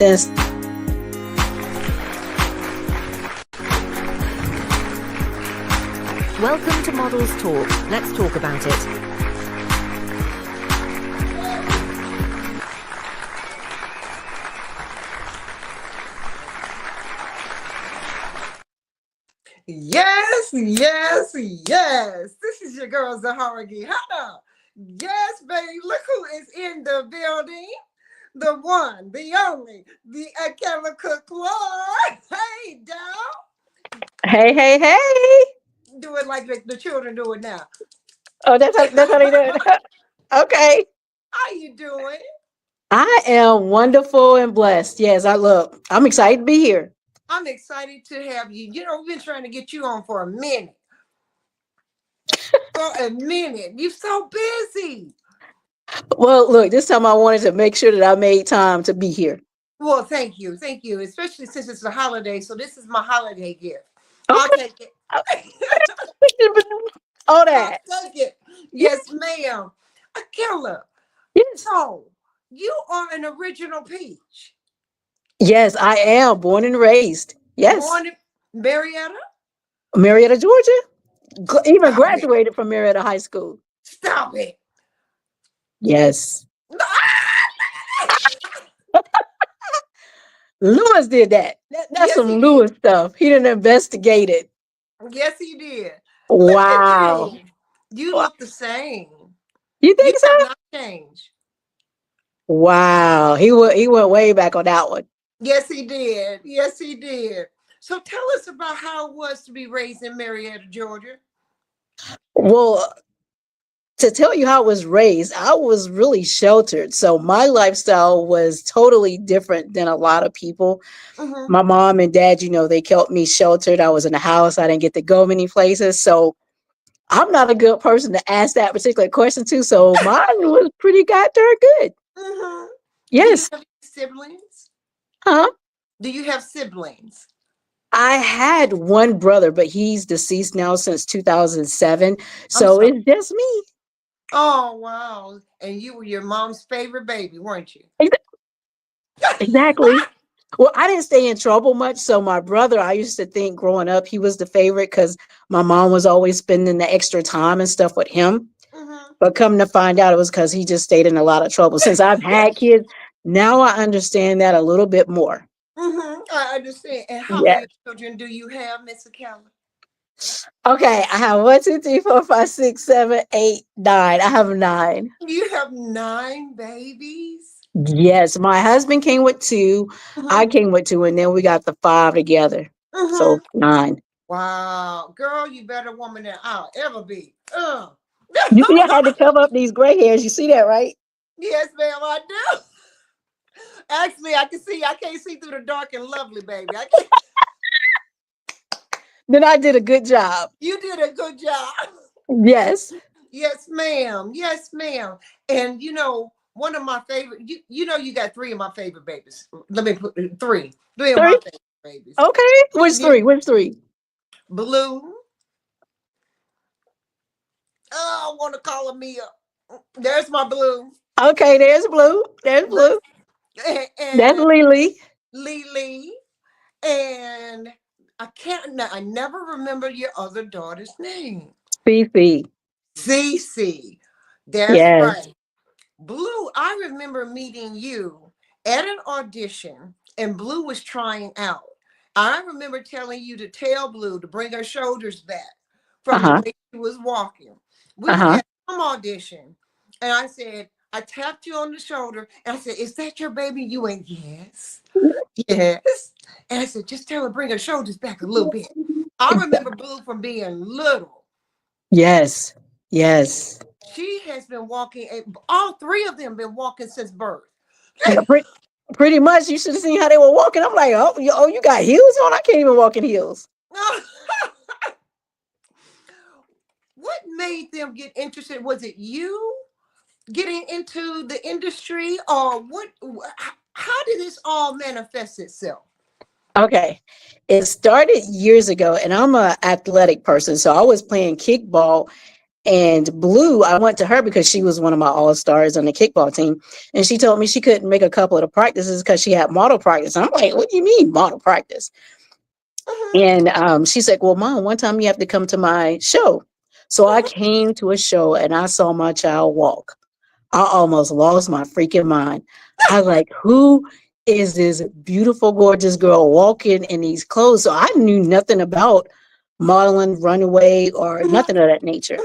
This Welcome to Models Talk. Let's talk about it. Yes, yes, yes. This is your girl Zahara Gihana. Yes, baby. Look who is in the building. The one, the only, the Akella Cook Lord. Hey, down. hey. Do it like the children do it now. Oh, that's how they do it. Okay. How you doing? I am wonderful and blessed. Yes, I'm excited to be here. I'm excited to have you. You know, we've been trying to get you on for a minute. You're so busy. Well, look, this time I wanted to make sure that I made time to be here. Well, thank you. Thank you. Especially since it's a holiday. So this is my holiday gift. Okay. I'll take it. All that. I'll take it. Yes, ma'am. Akella. Yes. So you are an original peach. Yes, I am born and raised. Yes. Born in Marietta? Marietta, Georgia. Even Stop graduated from Marietta High School. Stop it. Yes. Lewis did that. That's Yes, some he Lewis stuff. He didn't investigate it. Yes, he did. Wow. Look at you look the same. You think You so? have not changed. Wow. He went way back on that one. Yes, he did. Yes, he did. So tell us about how it was to be raised in Marietta, Georgia. Well, to tell you how I was raised, I was really sheltered. So my lifestyle was totally different than a lot of people. Mm-hmm. My mom and dad, they kept me sheltered. I was in the house. I didn't get to go many places. So I'm not a good person to ask that particular question to. So mine was pretty goddamn good. Mm-hmm. Yes. Do you have siblings? Huh? Do you have siblings? I had one brother, but he's deceased now since 2007. So it's just me. Oh, wow. And you were your mom's favorite baby, weren't you? Exactly. Well, I didn't stay in trouble much. So my brother, I used to think growing up, he was the favorite because my mom was always spending the extra time and stuff with him. Mm-hmm. But come to find out, it was because he just stayed in a lot of trouble. Since I've had kids, now I understand that a little bit more. Mm-hmm. I understand. And how Yeah. many children do you have, Miss Akella? Okay, I have 1, 2, 3, 4, 5, 6, 7, 8, 9. I have 9. You have 9 babies? Yes, my husband came with 2. Mm-hmm. I came with 2, and then we got the 5 together. Mm-hmm. So 9. Wow, girl, you better woman than I'll ever be. You see, I had to cover up these gray hairs. You see that, right? Yes, ma'am, I do. Actually, I can't see through the dark and lovely, baby. I can't. Then I did a good job. You did a good job. Yes. Yes, ma'am. Yes, ma'am. And one of my favorite, you got 3 of my favorite babies. Let me put 3. 3 of my favorite babies. Okay. Which 3? Which 3? Blue. Oh, I want to call her Mia. There's my Blue. Okay, there's Blue. There's Blue. And that's Lily. Lily. And I never remember your other daughter's name. Fifi. Cece. That's right. Blue, I remember meeting you at an audition and Blue was trying out. I remember telling you to tell Blue to bring her shoulders back from the way she was walking. We were at some audition and I tapped you on the shoulder and I said, "Is that your baby?" You went, "Yes, yes." And I said, "Just tell her to bring her shoulders back a little bit." I remember Blue from being little. Yes. Yes. She has been walking, all 3 of them been walking since birth. Pretty much. You should have seen how they were walking. I'm like, oh, you got heels on? I can't even walk in heels. What made them get interested? Was it you getting into the industry or how did this all manifest itself? Okay. It started years ago and I'm an athletic person. So I was playing kickball And Blue, I went to her because she was one of my all-stars on the kickball team. And she told me she couldn't make a couple of the practices because she had model practice. I'm like, what do you mean model practice? And she's like, well, Mom, one time you have to come to my show. So I came to a show and I saw my child walk. I almost lost my freaking mind. I was like, who is this beautiful, gorgeous girl walking in these clothes? So I knew nothing about modeling, runaway, or nothing of that nature.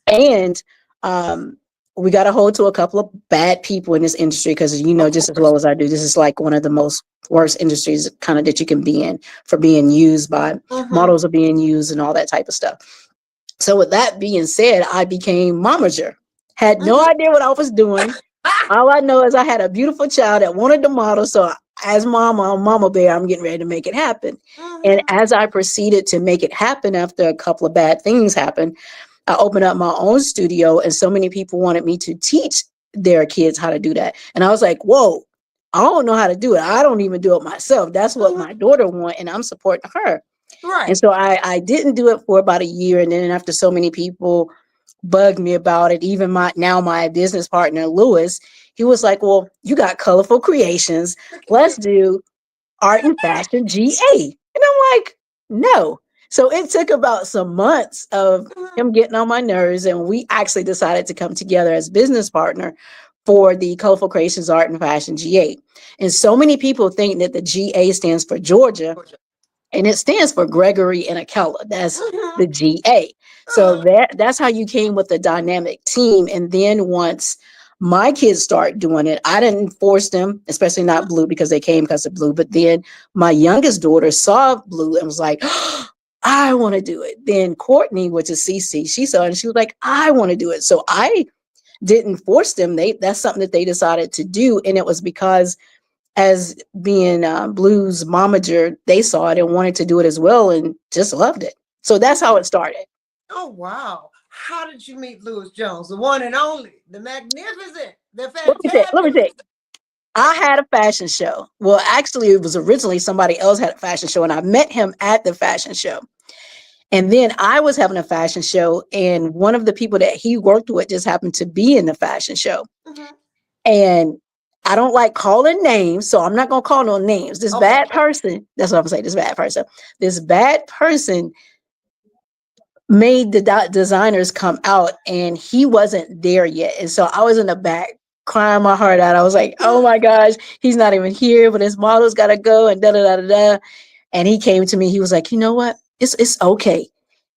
And we got a hold to a couple of bad people in this industry because, you know, just as well as I do, this is like one of the most worst industries kind of that you can be in for being used by models are being used and all that type of stuff. So with that being said, I became momager. Had no idea what I was doing. All I know is I had a beautiful child that wanted to model. So as mama bear, I'm getting ready to make it happen. And as I proceeded to make it happen after a couple of bad things happened, I opened up my own studio and so many people wanted me to teach their kids how to do that. And I was like, whoa, I don't know how to do it. I don't even do it myself. That's what my daughter wants, and I'm supporting her. Right. And so I didn't do it for about a year. And then after so many people bugged me about it, even my business partner, Lewis, he was like, well, you got Colorful Creations. Let's do Art and Fashion GA. And I'm like, no. So it took about some months of him getting on my nerves. And we actually decided to come together as business partner for the Colorful Creations Art and Fashion GA. And so many people think that the GA stands for Georgia. And it stands for Gregory and Akella. That's the GA. So that's how you came with the dynamic team. And then once my kids start doing it, I didn't force them, especially not Blue because they came because of Blue. But then my youngest daughter saw Blue and was like, oh, I want to do it. Then Courtney, which is Cece, she saw it and she was like, I want to do it. So I didn't force them. That's something that they decided to do. And it was because as being Blue's momager, they saw it and wanted to do it as well and just loved it. So that's how it started. Oh, wow. How did you meet Lewis Jones? The one and only, the magnificent, the fantastic. Let me say. I had a fashion show. Well, actually, it was originally somebody else had a fashion show, and I met him at the fashion show. And then I was having a fashion show, and one of the people that he worked with just happened to be in the fashion show. And I don't like calling names, so I'm not going to call no names. This bad person, that's what I'm saying, this bad person made the designers come out, and he wasn't there yet. And so I was in the back crying my heart out. I was like, oh my gosh, he's not even here, but his model's got to go and da-da-da-da-da. And he came to me, he was like, you know what? It's okay.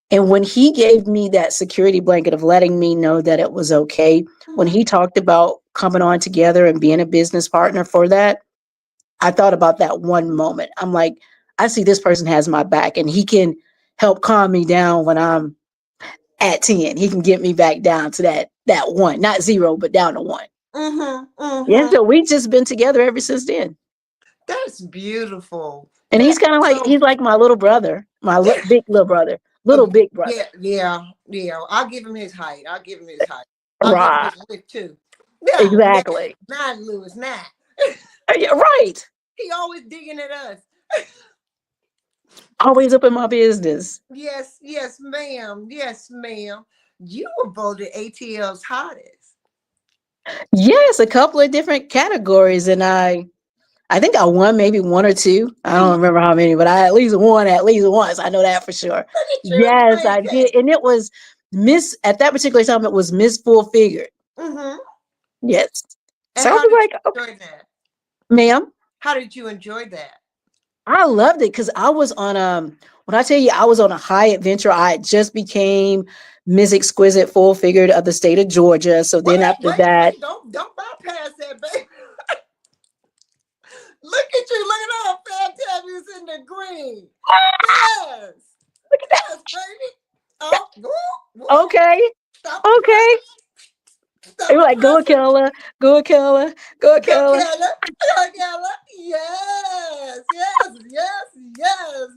And when he gave me that security blanket of letting me know that it was okay, when he talked about coming on together and being a business partner for that, I thought about that one moment. I'm like, I see this person has my back and he can help calm me down when I'm at 10. He can get me back down to that one, not 0, but down to 1. Yeah, so we've just been together ever since then. That's beautiful. And he's kind of like, he's like my little brother, my big little brother. Big brother. Yeah. I'll give him his height. I'll give him his width too. Yeah, exactly. Not Lewis, not. Yeah, right. He always digging at us. Always up in my business. Yes, ma'am. Yes, ma'am. You were voted ATL's hottest. Yes, a couple of different categories, and I think I won maybe 1 or 2. I don't remember how many, but I at least won at least once. I know that for sure. Yes, I did. And it was at that particular time, it was Miss Full Figured. Yes. And so how did you enjoy that? Ma'am? How did you enjoy that? I loved it because I was on when I tell you I was on a high adventure. I just became Miss Exquisite Full Figured of the state of Georgia. So then after that, don't bypass that, baby. Look at you. Look at all fantabulous in the green. Yes. Look at that. Yes, baby. Okay. Okay. They were like, go Akella, go Akella, go Akella. Yes,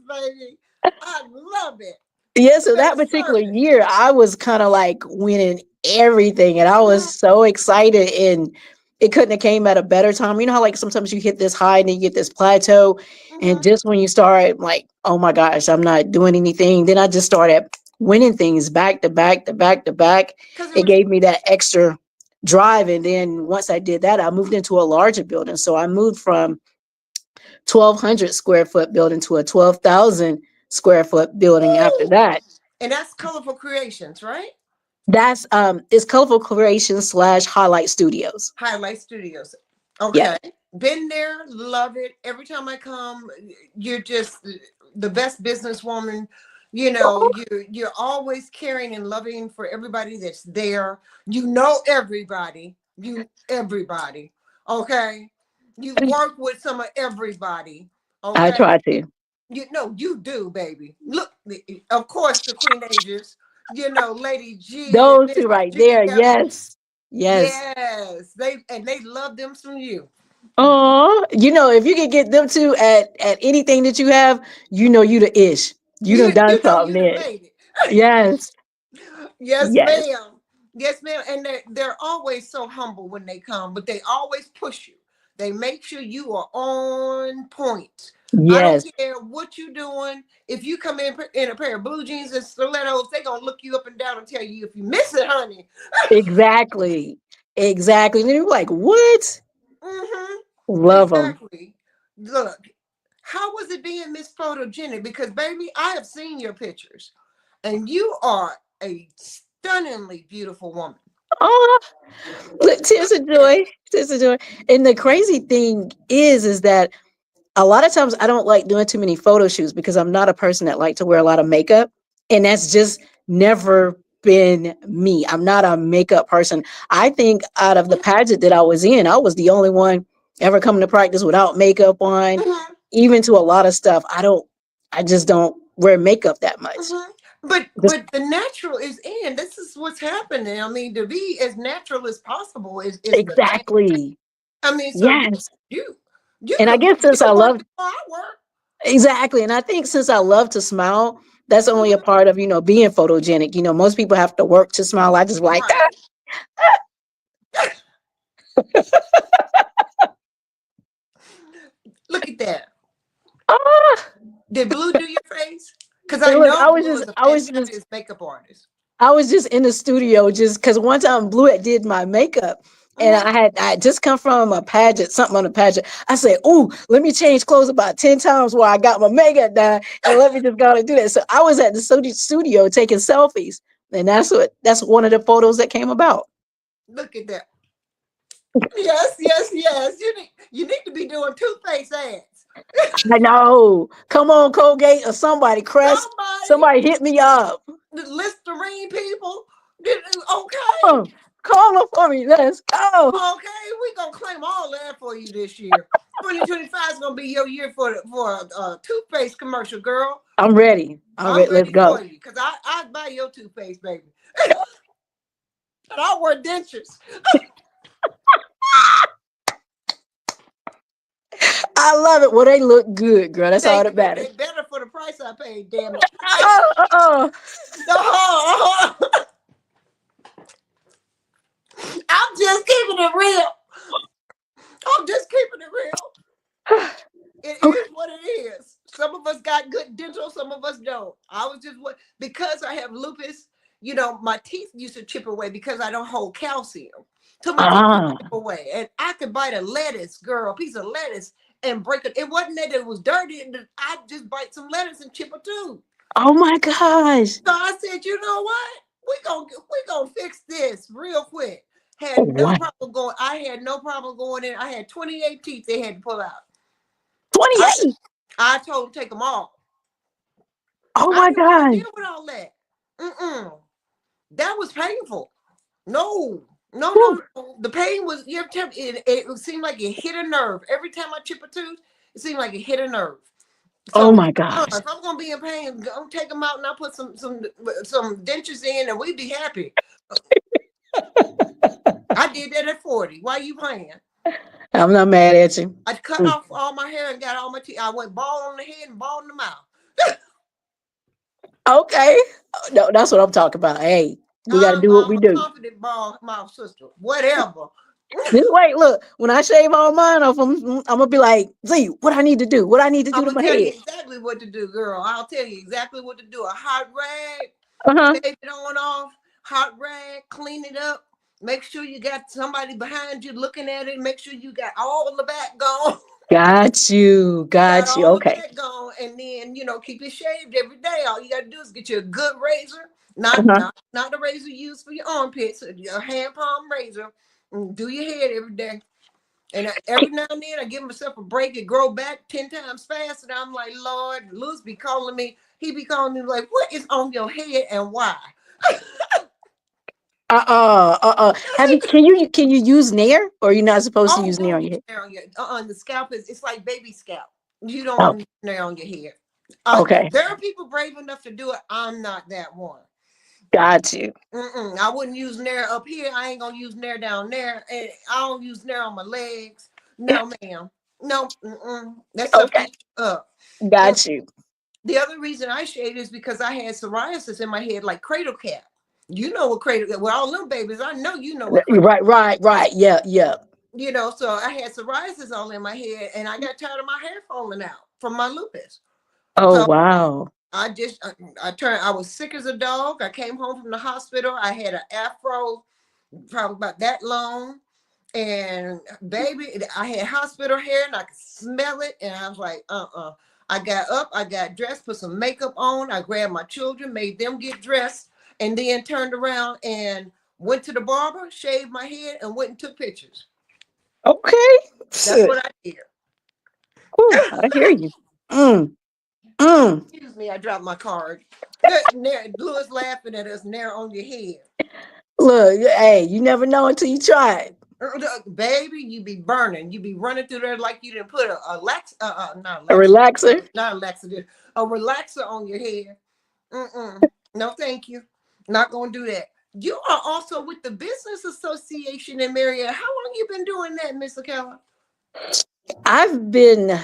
baby. I love it. Yeah, so that particular year, I was kind of like winning everything, and I was so excited, and it couldn't have came at a better time. You know how like sometimes you hit this high and then you get this plateau, and just when you start like, oh my gosh, I'm not doing anything, then I just started winning things back to back to back to back. Because It gave me that extra drive. And then once I did that, I moved into a larger building. So I moved from 1,200 square foot building to a 12,000 square foot building after Woo! that. And that's Colorful Creations, right? That's it's Colorful Creations / Highlight Studios. Highlight Studios. Yeah. Okay. Been there, love it. Every time I come, you're just the best businesswoman. You know, you're always caring and loving for everybody that's there. You know everybody. Everybody. Okay. You work with some of everybody. I Okay. try to. You know, you do, baby. Look, of course, the Queen Ages, you know, Lady G and Those Miss two right G. there. Yes. Yes. Yes, they love them some you. Oh, if you can get them two at anything that you have, you the ish. You done You know something you done there. made it. Yes. Yes, Yes. ma'am. Yes, ma'am. And they're always so humble when they come, but they always push you. They make sure you are on point. I don't Yes. care what you're doing. If you come in a pair of blue jeans and stilettos, they're gonna look you up and down and tell you if you miss it, honey. Exactly. Exactly. And you're like, what? Mm-hmm. Love them. Exactly. Look, how was it being Miss Photogenic? Because baby, I have seen your pictures, and you are a stunningly beautiful woman. Oh, look, tears of Yeah. joy. Tears of joy. And the crazy thing is that a lot of times I don't like doing too many photo shoots because I'm not a person that like to wear a lot of makeup. And that's just never been me. I'm not a makeup person. I think out of the pageant that I was in, I was the only one ever coming to practice without makeup on, Mhm, even to a lot of stuff. I just don't wear makeup that much. mhm. But Just the natural is in. This is what's happening. I mean, to be as natural as possible is the thing. exactly. I mean, so Yes. you you And I could guess since I still work love before I work. exactly. And I think since I love to smile, that's only a Mhm, part of, being photogenic. Most people have to work to smile. I just like, right. Look at that. ah. Did Blue do your face? Because I And look, know Blue is a fantastic makeup artist. I was just in the studio just because one time Blue had did my makeup. And Mhm. I had just come from a pageant, something on a pageant. I said, "Oh, let me change clothes about 10 times while I got my makeup done, and let me just go and do that." So I was at the studio taking selfies, and that's one of the photos that came about. Look at that. Yes, yes, yes. You need to be doing toothpaste ads. I know. Come on, Colgate or somebody, Crest, Somebody, somebody hit me up. the Listerine people. Come on, Okay, call them for me. Let's go. okay, we gonna claim all that for you this year. 2025 is gonna be your year for a toothpaste commercial, girl. I'm ready. I'm I'm ready. Let's ready go. for you because I'd buy your toothpaste, baby. And I wear dentures. I love it. Well, they look good, girl. That's all They that matters. they better for the price I paid. Damn it. Oh. No, I'm just keeping it real. I'm just keeping it real. It Okay. is what it is. Some of us got good dental, some of us don't. I was just because I have lupus, my teeth used to chip away because I don't hold calcium. So my teeth Ah. chip away. And I could bite a lettuce, girl, a piece of lettuce and break it. It wasn't that it was dirty. I just bite some lettuce and chip a tooth. Oh my gosh. So I said, you know what? We gonna fix this real quick. Oh, Had no what? problem going. I had no problem going in. I had 28 teeth they had to pull out. I 28. I told them take them all. Oh I my didn't want to gosh. deal with all that. Mm-mm. That was painful. No, no, Whew. no, no. The pain was it seemed like it hit a nerve. Every time I chip a tooth, it seemed like it hit a nerve. Oh So my gosh. if I'm gonna be in pain, go take them out and I'll put some dentures in and we'd be happy. I did that at 40. Why you playing? I'm not mad at you. I cut Mm. off all my hair and got all my teeth. I went bald on the head and bald in the mouth. Okay. No, that's what I'm talking about. Hey, we got to do what I'm we a do. confident bald mouth sister. Whatever. Just wait, look, when I shave all mine off, I'm gonna be like, Z, what I need to do? What I need to do I'm to gonna my tell head? you exactly what to do, girl. I'll tell you exactly what to do. A hot rag, Uh-huh. Shave it on off, hot rag, clean it up. Make sure you got somebody behind you looking at it. Make sure you got all the back gone. Got you. Got Got you. all the Okay. back gone, and then keep it shaved every day. All you gotta do is get you a good razor, not Uh-huh. not not the razor used for your armpits, your hand palm razor. And do your head every day. And every now and then I give myself a break and grow back 10 times faster. And I'm like, Lord, Lewis be calling me. He be calling me like, what is on your head and why? Have you can you use Nair, or you're not supposed to Oh, use Nair don't on your use head? nair on your the scalp is it's like baby scalp. You don't Oh, want to nair on your head. okay. There are people brave enough to do it. I'm not that one. Got you. I wouldn't use nair up here. I ain't gonna use nair down there, and I don't use nair on my legs. No, ma'am. No, that stuff Okay. eats you up. Mm. Got you. The other reason I shaved is because I had psoriasis in my head, like cradle cap. You know what cradle cap? Well, all them babies, I know you know what cradle. Right. Yeah, yeah. So I had psoriasis all in my head, and I got tired of my hair falling out from my lupus. Oh, So wow. I was sick as a dog. I came home from the hospital. I had an afro, probably about that long. And baby, I had hospital hair and I could smell it. And I was like, I got up, I got dressed, put some makeup on. I grabbed my children, made them get dressed, and then turned around and went to the barber, shaved my head, and went and took pictures. Okay. That's what I did. Ooh, I hear you. Mm, mm. Excuse me, I dropped my card. Louis laughing at us, nair on your head. Look, hey, you never know until you try it. Baby, you be burning. You be running through there like you didn't put not A Alexa, relaxer. not Alexa, a relaxer on your head. No, thank you. Not gonna do that. You are also with the Business Association in Marietta. How long you been doing that, Miss Akella? I've been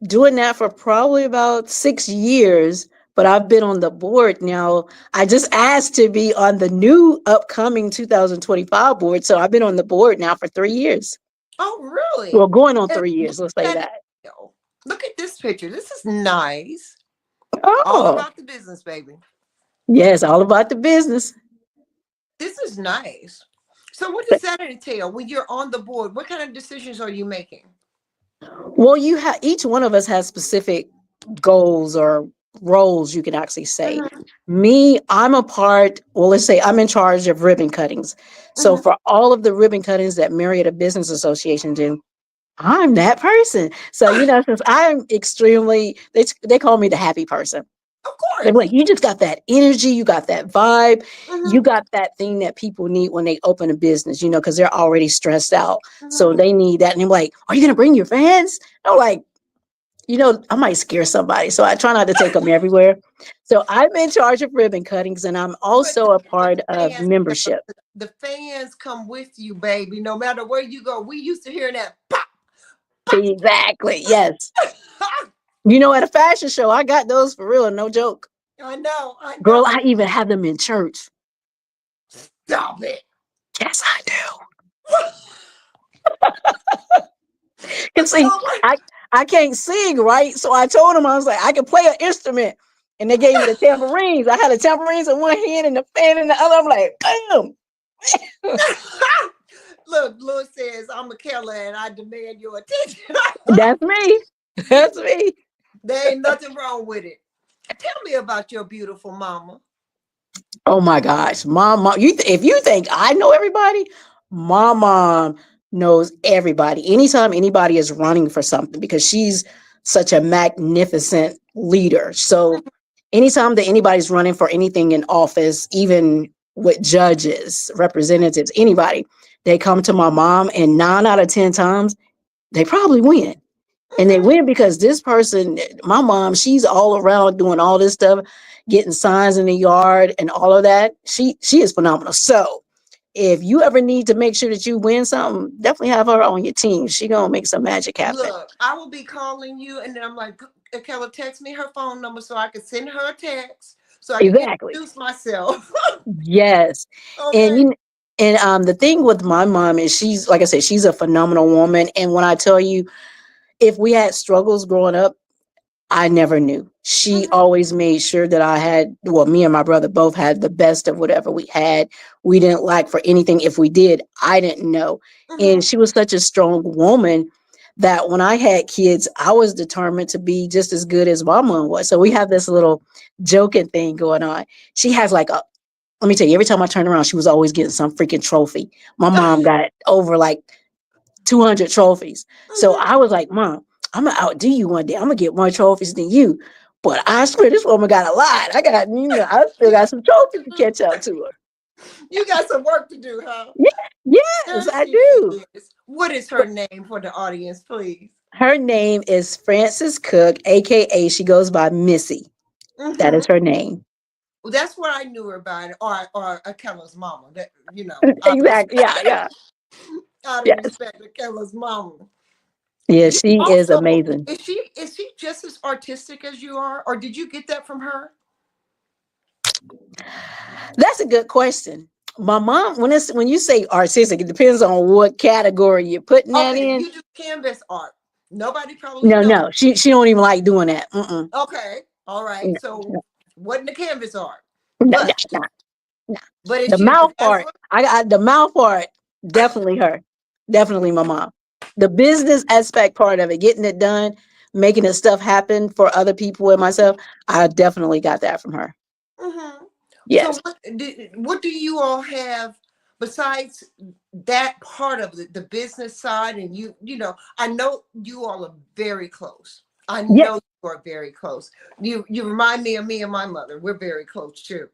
doing that for probably about 6 years, but I've been on the board now. I just asked to be on the new upcoming 2025 board. So I've been on the board now for 3 years. Oh, really? Well, going on And 3 years, look let's say at that. it. Look at this picture. This is nice. All Oh, about the business, baby. yes, all about the business. This is nice. So what does that entail when you're on the board? What kind of decisions are you making? Well, you have each one of us has specific goals or roles, you can actually say. Mhm, Me, I'm a part, well, let's say I'm in charge of ribbon cuttings. So mhm. for all of the ribbon cuttings that Marietta Business Association do, I'm that person. So, since I'm extremely, they call me the happy person. Of They're course. like, you just got that energy, you got that vibe, you Mhm, got that thing that people need when they open a business, because they're already stressed out. So mhm. they need that. And they're like, are you going to bring your fans? I'm like, I might scare somebody. So I try not to take them everywhere. So I'm in charge of ribbon cuttings, and I'm But also a but part the of fans, membership. the fans come with you, baby. No matter where you go, we used to hear that pop, Exactly. Yes. pop. At a fashion show, I got those for real. No joke. I know, I Girl, know. I even have them in church. Stop it. Yes, I do. But Cause see, I can't sing, right? So I told them, I was like, I can play an instrument. And they gave me the tambourines. I had the tambourines in one hand and the fan in the other. I'm like, bam. look, Lewis says I'm Akella and I demand your attention. That's me. That's me. There ain't nothing wrong with it. Tell me about your beautiful mama. Oh my gosh. Mom, if you think I know everybody, my mom knows everybody. Anytime anybody is running for something, because she's such a magnificent leader. So anytime that anybody's running for anything in office, even with judges, representatives, anybody, they come to my mom, and 9 out of 10 times they probably win. And they Mhm. win because this person, my mom, she's all around doing all this stuff, getting signs in the yard and all of that. She is phenomenal. So if you ever need to make sure that you win something, definitely have her on your team. She gonna make some magic happen. Look, I will be calling you, and then I'm like, Akella, text me her phone number so I can send her a text so I can Exactly. introduce myself. Yes. And Okay. you and the thing with my mom is she's, like I said, she's a phenomenal woman. And when I tell you, if we had struggles growing up, I never knew. She Mhm. always made sure that I had, well, me and my brother both had the best of whatever we had. We didn't lack for anything. If we did, I didn't know. And Mhm. she was such a strong woman that when I had kids, I was determined to be just as good as my mom was. So we have this little joking thing going on. She has like a, let me tell you, every time I turned around, she was always getting some freaking trophy. My mom got over like 200 trophies. So Mhm. I was like, Mom, I'm gonna outdo you one day. I'm gonna get more trophies than you. But I swear this woman got a lot. I got, I still got some trophies to catch up to her. You got some work to do, huh? Yeah, yes, Yes, I she do. is. What is her name for the audience, please? Her name is Frances Cook, aka she goes by Missy. That Mm-hmm. is her name. Well, that's what I knew her by, or Akella's mama. That out of Exactly. respect, Yeah, yeah. out of Yes. respect, Akella's mama. Yeah, You she is also amazing. is she just as artistic as you are, or did you get that from her? That's a good question. My mom, when you say artistic, it depends on what category you're putting that Okay, in. you do canvas art. Nobody probably No, knows. no, she don't even like doing that. Mm-mm. Okay, all right. No, So no, wasn't the canvas art, no, but no, no. is The she a mouth part, bedazzler? I got the mouth part, definitely her. Definitely my mom. The business aspect part of it, getting it done, making the stuff happen for other people and myself, I definitely got that from her. Mm-hmm. So Yes. what do you all have besides that part of the business side? And I know you all are very close. I Yes. know you are very close. You remind me of me and my mother. We're very close too.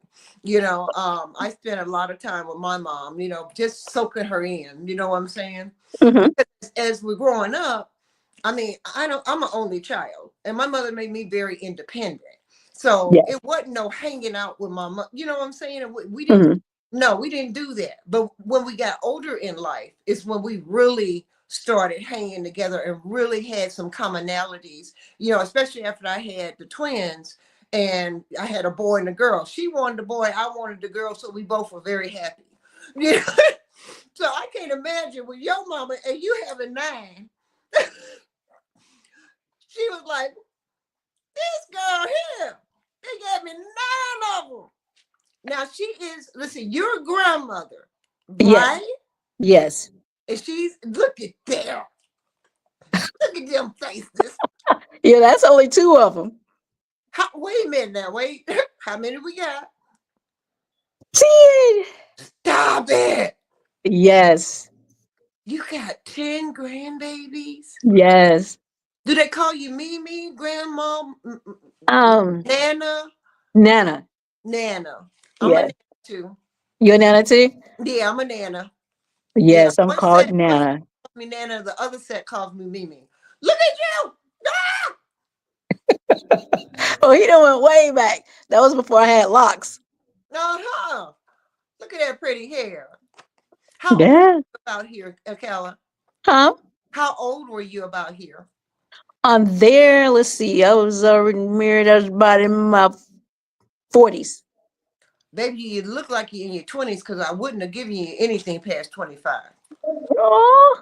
I spent a lot of time with my mom, just soaking her in, you know what I'm saying? Hmm. Because as we're growing up, I mean, I'm an only child, and my mother made me very independent. So Yes. it wasn't no hanging out with my mom. You know what I'm saying? And we didn't. Hmm. No, we didn't do that. But when we got older in life, is when we really started hanging together and really had some commonalities. Especially after I had the twins, and I had a boy and a girl. She wanted the boy, I wanted the girl, so we both were very happy. Yeah. So I can't imagine with your mama and you having 9. She was like, this girl here, they gave me 9 of them. Now she is, listen, you're a grandmother, Yes. right? Yes. And she's, look at them. Look at them faces. Yeah, that's only two of them. Wait a minute now, wait. How many we got? 10. Stop it. Yes. You got 10 grandbabies? Yes. Do they call you Mimi, Grandma, Um, Nana? Nana. Nana. I'm a Yes. Nana too. You're Nana too? Yeah, I'm a Nana. Yeah, Yes, I'm one called set calls Nana. me Nana, the other set calls me Mimi. Look at you! Ah! Oh, he done went way back. That was before I had locks. Uh-huh. Look at that pretty hair. How old were Yeah. you about here, Akella? Huh? How old were you about here? On there, let's see. I was married. I was about in my 40s. Baby, you look like you're in your 20s because I wouldn't have given you anything past 25. Oh,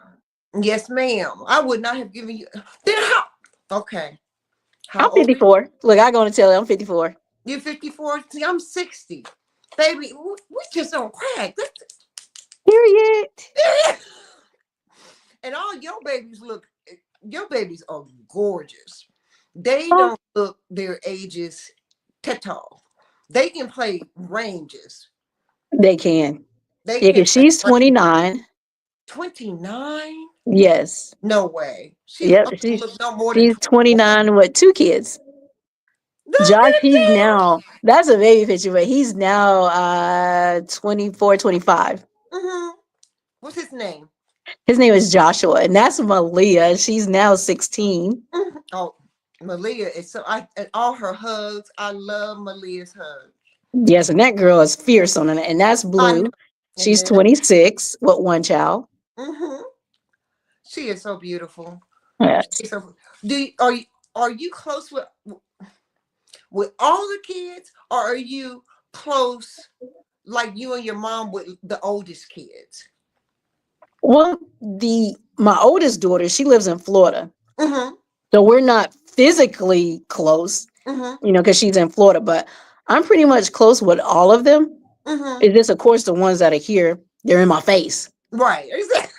Yes, ma'am. I would not have given you. Then how? Okay. How I'm old are you? 54. Look, I'm going to tell you, I'm 54. You're 54. See, I'm 60. Baby, we just don't crack. Period. And all your babies are gorgeous. They Oh, don't look their ages at all. They can play ranges. they can. They Yeah, can because play she's ranges. 29. 29? Yes. No way. She's Yep. don't look no more than She's 24. 29 with two kids. Look Josh, at he's them. now, that's a baby picture, but he's now 24, 25. Hmm. What's his name? His name is Joshua, and that's Malia. She's now 16. Mhm. Oh, Malia is so and all her hugs. I love Malia's hugs. Yes, and that girl is fierce on it. And that's I know. Blue. And She's then 26 with one child. hmm she is so beautiful. Yes. She's so, are you close with all the kids, or are you close like you and your mom with the oldest kids? Well, my oldest daughter, she lives in Florida. Mm-hmm. So we're not physically close, Mm-hmm. because she's in Florida, but I'm pretty much close with all of them. Mm-hmm. It's just, of course, the ones that are here, they're in my face. Right. Exactly.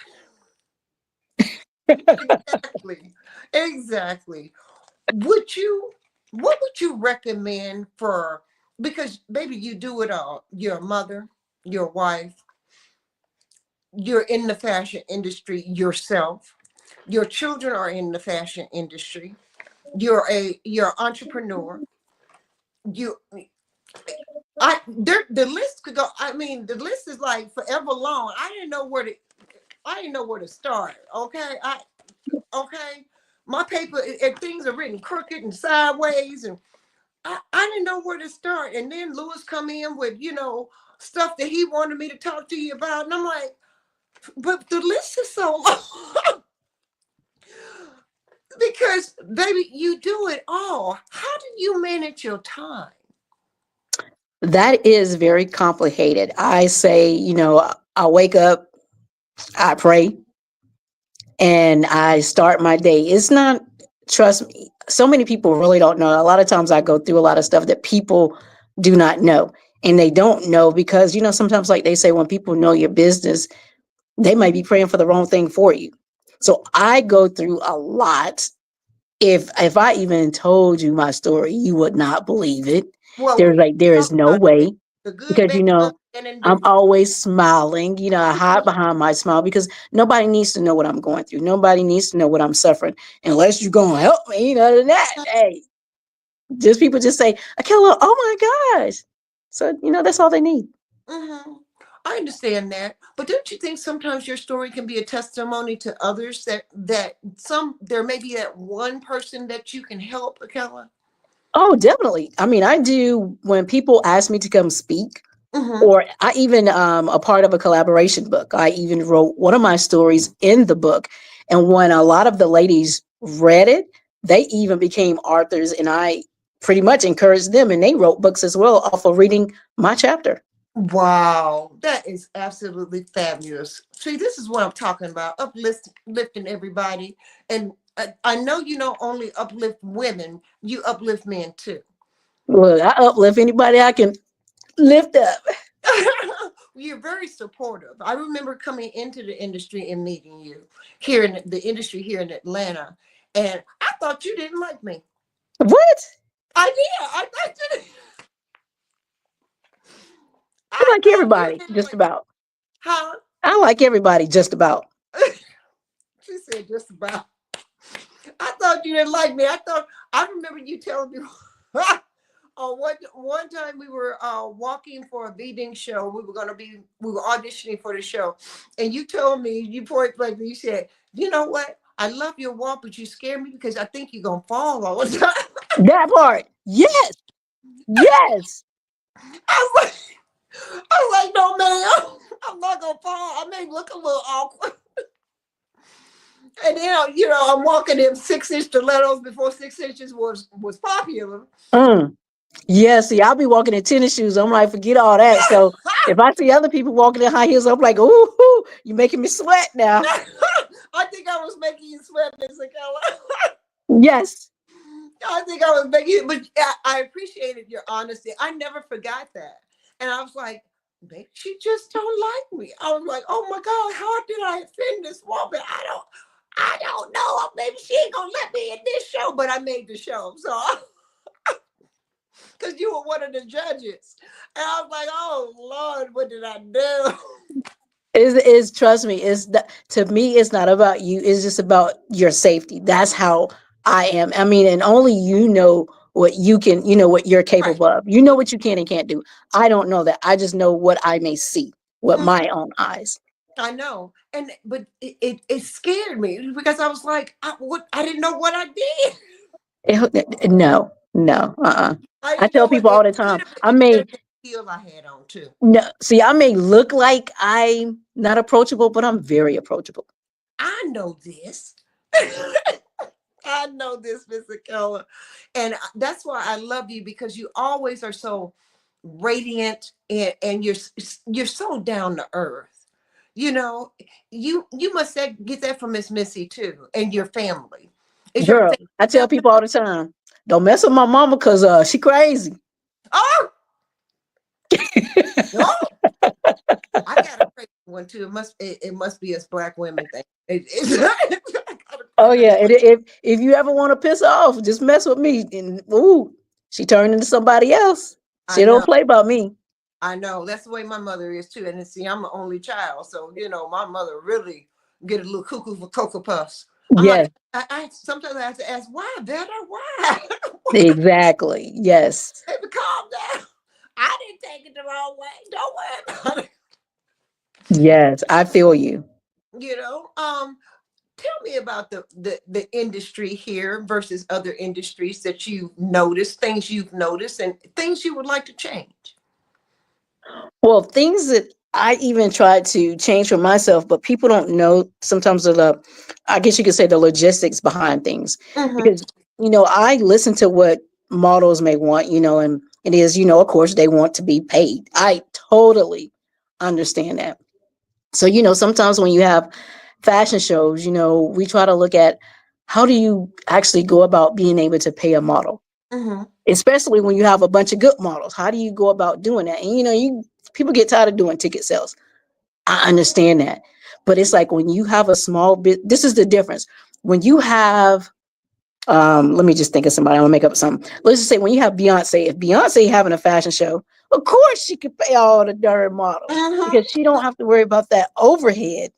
Exactly. Exactly. What would you recommend for, because baby, you do it all. You're a mother, your wife, you're in the fashion industry yourself. Your children are in the fashion industry. You're an entrepreneur. You the list could go. I mean, the list is like forever long. I didn't know where to start. Okay. Okay. My paper, things are written crooked and sideways, and I didn't know where to start. And then Lewis come in with, stuff that he wanted me to talk to you about. And I'm like, but the list is so long. Because baby, you do it all. How do you manage your time? That is very complicated. I say, I wake up, I pray, and I start my day. It's not, trust me, so many people really don't know. A lot of times I go through a lot of stuff that people do not know. And they don't know because, sometimes, like they say, when people know your business, they might be praying for the wrong thing for you. So I go through a lot. If I even told you my story, you would not believe it. Well, There talk is no about it. way, The good, because bad, and I'm indifferent. always smiling. I hide behind my smile because nobody needs to know what I'm going through. Nobody needs to know what I'm suffering unless you're going to help me. Other than that, hey, just people just say, Akella, oh my gosh. So, that's all they need. Mm-hmm. I understand that, but don't you think sometimes your story can be a testimony to others, that there may be that one person that you can help, Akella? Oh, definitely. I mean, I do when people ask me to come speak, Mm-hmm. or I even a part of a collaboration book. I even wrote one of my stories in the book. And when a lot of the ladies read it, they even became authors, and I pretty much encouraged them, and they wrote books as well off of reading my chapter. Wow, that is absolutely fabulous. See, this is what I'm talking about, uplifting everybody. And I know you don't only uplift women, you uplift men too. Look, I uplift anybody I can lift up. You're very supportive. I remember coming into the industry and meeting you here in the industry here in Atlanta, and I thought you didn't like me. What? I did. I thought you didn't. I I like thought you everybody, didn't just like. about. Huh? I like everybody, just about. She said just about. I thought you didn't like me. I remember you telling me. One time we were walking for a veading show. We were auditioning for the show, and you told me, you point blank, you said, "You know what? I love your walk, but you scare me because I think you're gonna fall all the time." That part. Yes. Yes. I was like, no, man, I'm not gonna fall. I may look a little awkward. And then, I'm walking in 6-inch stilettos before 6 inches was popular. Mm. Yeah, see, I'll be walking in tennis shoes. I'm like, forget all that. So if I see other people walking in high heels, I'm like, ooh, you making me sweat now. I think I was making you sweat, Miss Akella. Yes. I think I was making you, but I appreciated your honesty. I never forgot that. And I was like, maybe she just don't like me. I was like, oh my God, how did I offend this woman? I don't know. Maybe she ain't gonna let me in this show, but I made the show. So because you were one of the judges. And I was like, oh Lord, what did I do? Is trust me, to me, it's not about you. It's just about your safety. That's how I am. I mean, and only you know what you can, what you're Right. capable of. You know what you can and can't do. I don't know that. I just know what I may see with my own eyes. I know. But it scared me because I was like, I didn't know what I did. No, no, I I didn't tell know what people it all the could time. have I it could may have been the heel I had on too. no see, I may look like I'm not approachable, but I'm very approachable. I know this. I know this, Mr. Keller. And that's why I love you, because you always are so radiant, and you're so down to earth. You know, you must get that from Miss Missy too, and your family. Is your Girl, I tell people all the time, don't mess with my mama because she crazy. Oh no, I got a crazy one too. It must be us black women thing. Oh yeah, and if you ever want to piss her off, just mess with me, and ooh, she turned into somebody else. I She don't know. play about me. I know that's the way my mother is too. And see, I'm the only child, so my mother really get a little cuckoo for Cocoa Puffs. I'm like, Yes, I sometimes I have to ask, why, better, why? exactly. Yes, Baby, calm down. I didn't take it the wrong way. Don't worry about it. yes, I feel you. You know, tell me about the industry here versus other industries that you've noticed, things you've noticed, and things you would like to change. Well, things that I even tried to change for myself, but people don't know sometimes of the, I guess you could say the logistics behind things. Mm-hmm. Because, I listen to what models may want, and it is, of course, they want to be paid. I totally understand that. So, sometimes when you have fashion shows, we try to look at how do you actually go about being able to pay a model, Mm-hmm. especially when you have a bunch of good models. How do you go about doing that? And you people get tired of doing ticket sales. I understand that. But it's like when you have a small bit, this is the difference. When you have let me just think of somebody, I'm gonna make up something. Let's just say when you have Beyonce, if Beyonce having a fashion show, of course she could pay all the darn models Mm-hmm. because she don't have to worry about that overhead.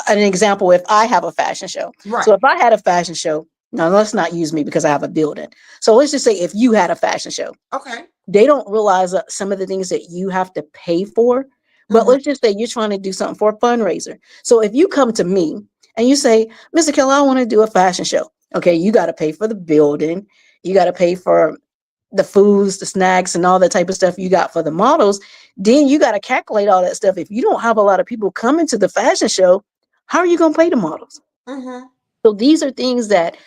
An example, if I have a fashion show. So Right. if I had a fashion show, now let's not use me because I have a building. So let's just say if you had a fashion show, Okay. they don't realize some of the things that you have to pay for. But Mm-hmm. let's just say you're trying to do something for a fundraiser. So if you come to me and you say, Mr. Keller, I want to do a fashion show. Okay, you got to pay for the building. You got to pay for the foods, the snacks, and all that type of stuff you got for the models. Then you got to calculate all that stuff. If you don't have a lot of people coming to the fashion show, how are you going to pay the models? Mm-hmm. So these are things that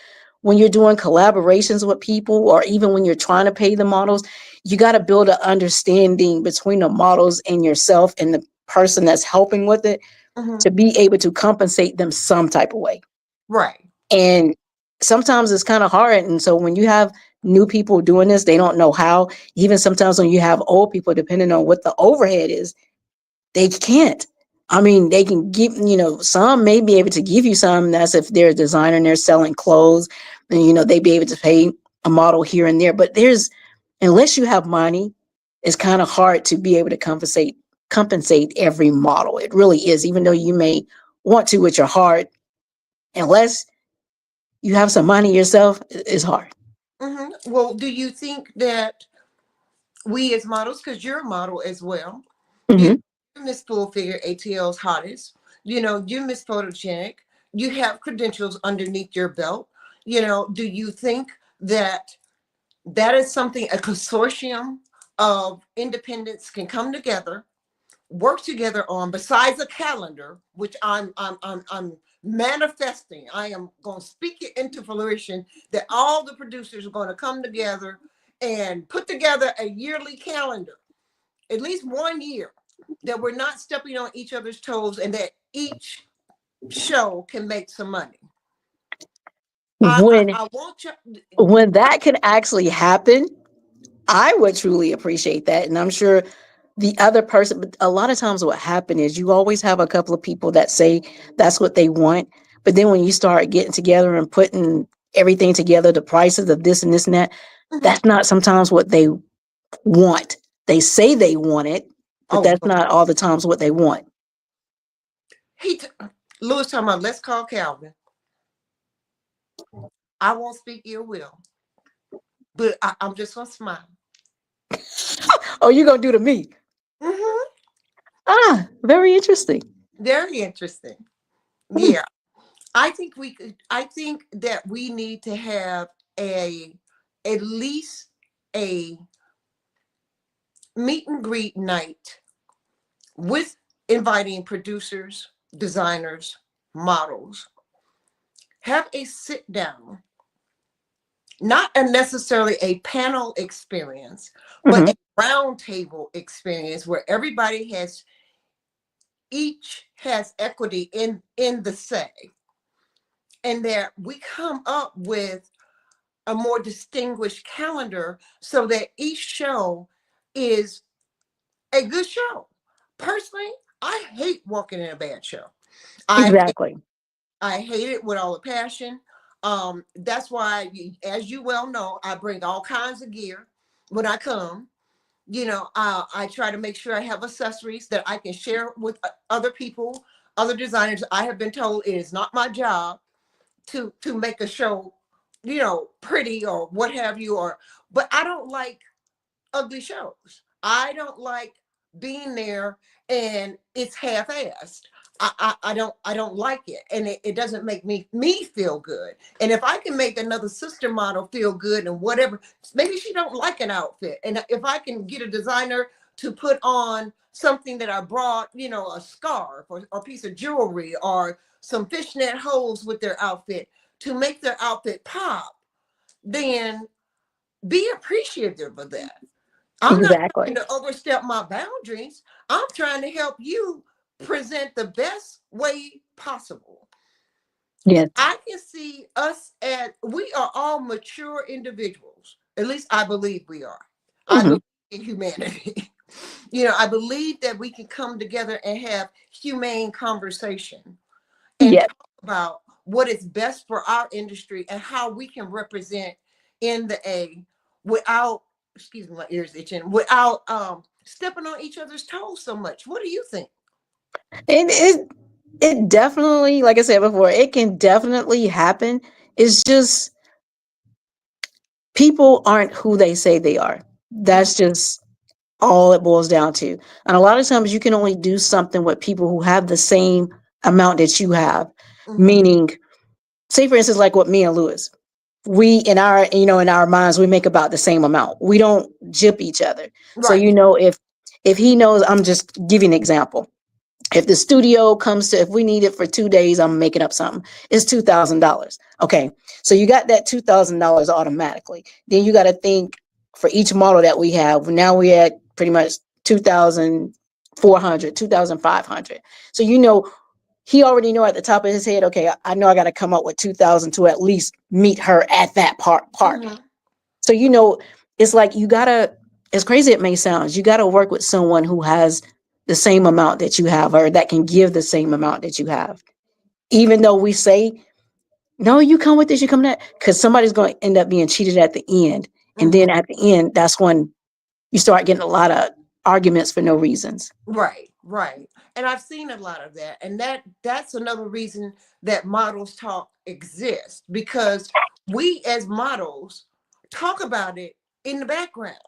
when you're doing collaborations with people, or even when you're trying to pay the models, you got to build an understanding between the models and yourself and the person that's helping with it Mm-hmm. to be able to compensate them some type of way. Right. And sometimes it's kind of hard. And so when you have new people doing this, they don't know how. Even sometimes when you have old people, depending on what the overhead is, they can't. I mean, they can give, some may be able to give you some. That's if they're a designer and they're selling clothes, and, they be able to pay a model here and there. But unless you have money, it's kind of hard to be able to compensate every model. It really is, even though you may want to with your heart, unless you have some money yourself, it's hard. Mm-hmm. Well, do you think that we as models, because you're a model as well, you Hmm. Miss Full Figure, ATL's hottest, you're Miss Photogenic, you have credentials underneath your belt. Do you think that that is something a consortium of independents can come together, work together on, besides a calendar, which I'm manifesting. I am going to speak it into fruition that all the producers are going to come together and put together a yearly calendar, at least 1 year, that we're not stepping on each other's toes and that each show can make some money. When I want you. when that can actually happen, I would truly appreciate that. And I'm sure the other person, but a lot of times what happen is you always have a couple of people that say that's what they want. But then when you start getting together and putting everything together, the prices of this and this and that, Mhm. that's not sometimes what they want. They say they want it, but Oh, that's not all the times what they want. he Lewis talking about, let's call Calvin. I won't speak ill will, but I'm just gonna smile. Oh, you're going to do to me. Hmm. Ah, very interesting. Very interesting. Hmm. Yeah, I think we could. I think that we need to have a at least a meet and greet night with inviting producers, designers, models. Have a sit down, not a necessarily a panel experience, but Hmm. a round table experience where everybody each has equity in the say, and that we come up with a more distinguished calendar so that each show is a good show. Personally, I hate working in a bad show. I Exactly. I hate it with all the passion. That's why, as you well know, I bring all kinds of gear when I come. I try to make sure I have accessories that I can share with other people, other designers. I have been told it is not my job to make a show, pretty or what have you, but I don't like ugly shows. I don't like being there and it's half-assed. I don't like it, and it doesn't make me feel good. And if I can make another sister model feel good and whatever, maybe she don't like an outfit, and if I can get a designer to put on something that I brought, a scarf or a piece of jewelry or some fishnet hose with their outfit to make their outfit pop, then be appreciative of that. I'm not trying Exactly. to overstep my boundaries. I'm trying to help you present the best way possible. Yes. I can see us as we are all mature individuals. At least I believe we are. I Hmm. believe in humanity. I believe that we can come together and have humane conversation and Yes. talk about what is best for our industry and how we can represent in the A without, excuse me, my ears itching, without stepping on each other's toes so much. What do you think? It definitely, like I said before, it can definitely happen. It's just people aren't who they say they are. Mhm, That's just all it boils down to. And a lot of times you can only do something with people who have the same amount that you have. mhm. Meaning, say for instance, like what me and Lewis, we in our minds, we make about the same amount. We don't jip each other. So, Right. if he knows, I'm just giving an example. If the studio comes to, if we need it for 2 days, I'm making up something. It's $2,000. Okay, so you got that $2,000 automatically. Then you got to think for each model that we have. Now we're at pretty much 2,400, 2,500. So he already know at the top of his head. Okay, I know I got to come up with 2,000 to at least meet her at that part. Mhm. So it's like you gotta, as crazy it may sound, you gotta work with someone who has the same amount that you have, or that can give the same amount that you have. Even though we say, no, you come with this, you come that, because somebody's going to end up being cheated at the end. And Mhm. then at the end, that's when you start getting a lot of arguments for no reasons. Right, right. And I've seen a lot of that. And that's another reason that Models Talk exists, because we as models talk about it in the background.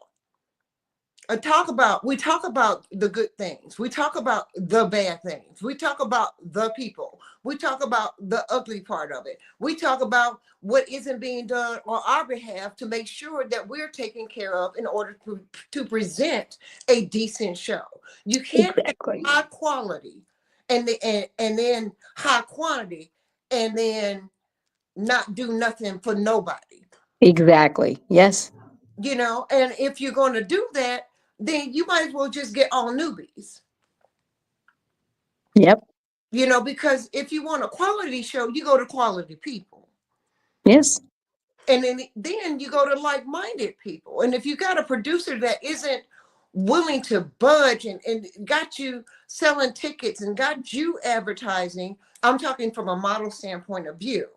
We talk about the good things. We talk about the bad things. We talk about the people. We talk about the ugly part of it. We talk about what isn't being done on our behalf to make sure that we're taken care of in order to present a decent show. You can't have Exactly. high quality and then high quantity and then not do nothing for nobody. Exactly. Yes. And if you're going to do that, then you might as well just get all newbies. Yep. Because if you want a quality show, you go to quality people. Yes. And then you go to like-minded people. And if you got a producer that isn't willing to budge and got you selling tickets and got you advertising, I'm talking from a model standpoint of view,